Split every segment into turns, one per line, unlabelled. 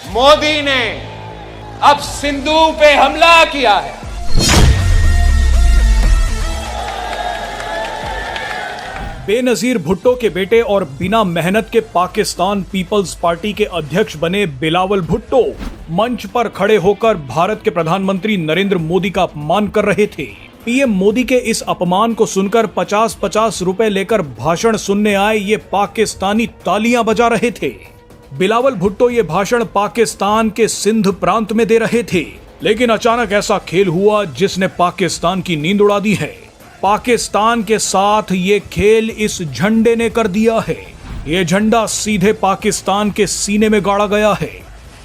मोदी ने अब सिंधु पे हमला किया है।
बेनजीर भुट्टो के बेटे और बिना मेहनत के पाकिस्तान पीपल्स पार्टी के अध्यक्ष बने बिलावल भुट्टो मंच पर खड़े होकर भारत के प्रधानमंत्री नरेंद्र मोदी का अपमान कर रहे थे। पीएम मोदी के इस अपमान को सुनकर 50-50 रुपए लेकर भाषण सुनने आए ये पाकिस्तानी तालियां बजा रहे थे। बिलावल भुट्टो ये भाषण पाकिस्तान के सिंध प्रांत में दे रहे थे, लेकिन अचानक ऐसा खेल हुआ जिसने पाकिस्तान की नींद उड़ा दी है। पाकिस्तान के साथ ये खेल इस झंडे ने कर दिया है। ये झंडा सीधे पाकिस्तान के सीने में गाड़ा गया है।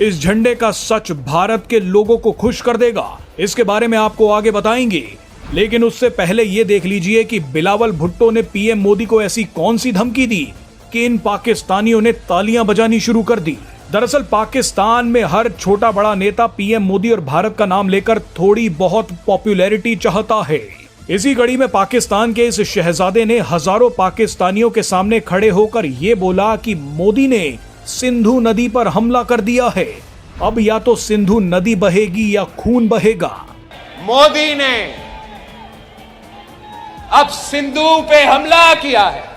इस झंडे का सच भारत के लोगों को खुश कर देगा, इसके बारे में आपको आगे बताएंगे। लेकिन उससे पहले ये देख लीजिए कि बिलावल भुट्टो ने पीएम मोदी को ऐसी कौन सी धमकी दी कि इन पाकिस्तानियों ने तालियां बजानी शुरू कर दी। दरअसल पाकिस्तान में हर छोटा बड़ा नेता पीएम मोदी और भारत का नाम लेकर थोड़ी बहुत पॉपुलैरिटी चाहता है। इसी कड़ी में पाकिस्तान के इस शहजादे ने हजारों पाकिस्तानियों के सामने खड़े होकर ये बोला कि मोदी ने सिंधु नदी पर हमला कर दिया है। अब या तो सिंधु नदी बहेगी या खून बहेगा।
मोदी ने अब सिंधु पे हमला किया है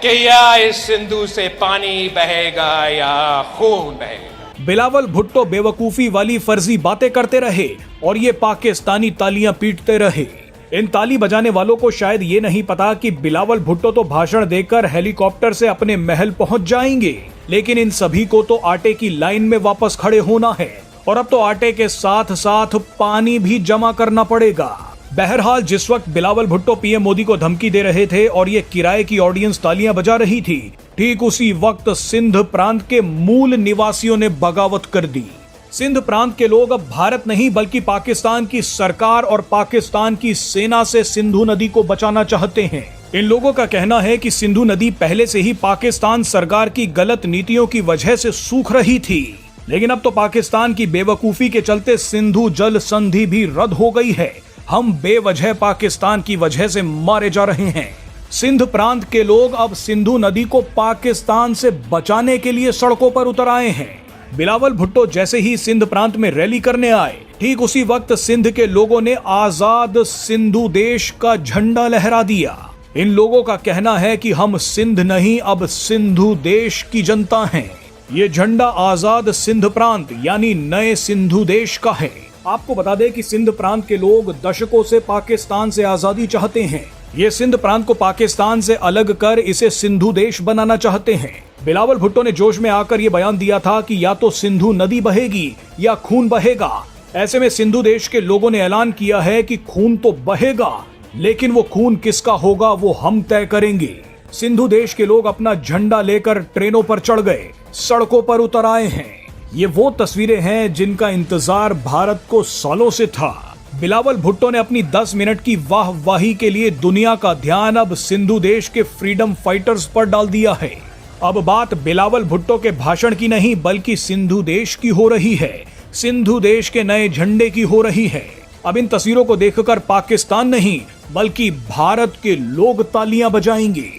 कि या इस सिंधु से पानी बहेगा या खून बहेगा।
बिलावल भुट्टो बेवकूफी वाली फर्जी बातें करते रहे और ये पाकिस्तानी तालियां पीटते रहे। इन ताली बजाने वालों को शायद ये नहीं पता कि बिलावल भुट्टो तो भाषण देकर हेलीकॉप्टर से अपने महल पहुंच जाएंगे, लेकिन इन सभी को तो आटे की लाइन में वापस खड़े होना है और अब तो आटे के साथ साथ पानी भी जमा करना पड़ेगा। बहरहाल जिस वक्त बिलावल भुट्टो पीएम मोदी को धमकी दे रहे थे और ये किराए की ऑडियंस तालियां बजा रही थी, ठीक उसी वक्त सिंध प्रांत के मूल निवासियों ने बगावत कर दी। सिंध प्रांत के लोग अब भारत नहीं बल्कि पाकिस्तान की सरकार और पाकिस्तान की सेना से सिंधु नदी को बचाना चाहते हैं। इन लोगों का कहना है कि सिंधु नदी पहले से ही पाकिस्तान सरकार की गलत नीतियों की वजह से सूख रही थी, लेकिन अब तो पाकिस्तान की बेवकूफी के चलते सिंधु जल संधि भी रद्द हो गई है। हम बेवजह पाकिस्तान की वजह से मारे जा रहे हैं। सिंध प्रांत के लोग अब सिंधु नदी को पाकिस्तान से बचाने के लिए सड़कों पर उतर आए हैं। बिलावल भुट्टो जैसे ही सिंध प्रांत में रैली करने आए, ठीक उसी वक्त सिंध के लोगों ने आजाद सिंधु देश का झंडा लहरा दिया। इन लोगों का कहना है कि हम सिंध नहीं अब सिंधु देश की जनता हैं। ये झंडा आजाद सिंध प्रांत यानी नए सिंधु देश का है। आपको बता दें कि सिंध प्रांत के लोग दशकों से पाकिस्तान से आजादी चाहते हैं। ये सिंध प्रांत को पाकिस्तान से अलग कर इसे सिंधु देश बनाना चाहते हैं। बिलावल भुट्टो ने जोश में आकर ये बयान दिया था कि या तो सिंधु नदी बहेगी या खून बहेगा। ऐसे में सिंधु देश के लोगों ने ऐलान किया है कि खून तो बहेगा, लेकिन वो खून किसका होगा वो हम तय करेंगे। सिंधु देश के लोग अपना झंडा लेकर ट्रेनों पर चढ़ गए, सड़कों पर उतर आए हैं। ये वो तस्वीरें हैं जिनका इंतजार भारत को सालों से था। बिलावल भुट्टो ने अपनी 10 मिनट की वाहवाही के लिए दुनिया का ध्यान अब सिंधु देश के फ्रीडम फाइटर्स पर डाल दिया है। अब बात बिलावल भुट्टो के भाषण की नहीं बल्कि सिंधु देश की हो रही है। सिंधु देश के नए झंडे की हो रही है। अब इन तस्वीरों को देखकर पाकिस्तान नहीं बल्कि भारत के लोग तालियां बजाएंगे।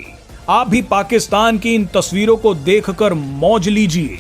आप भी पाकिस्तान की इन तस्वीरों को देखकर मौज लीजिए।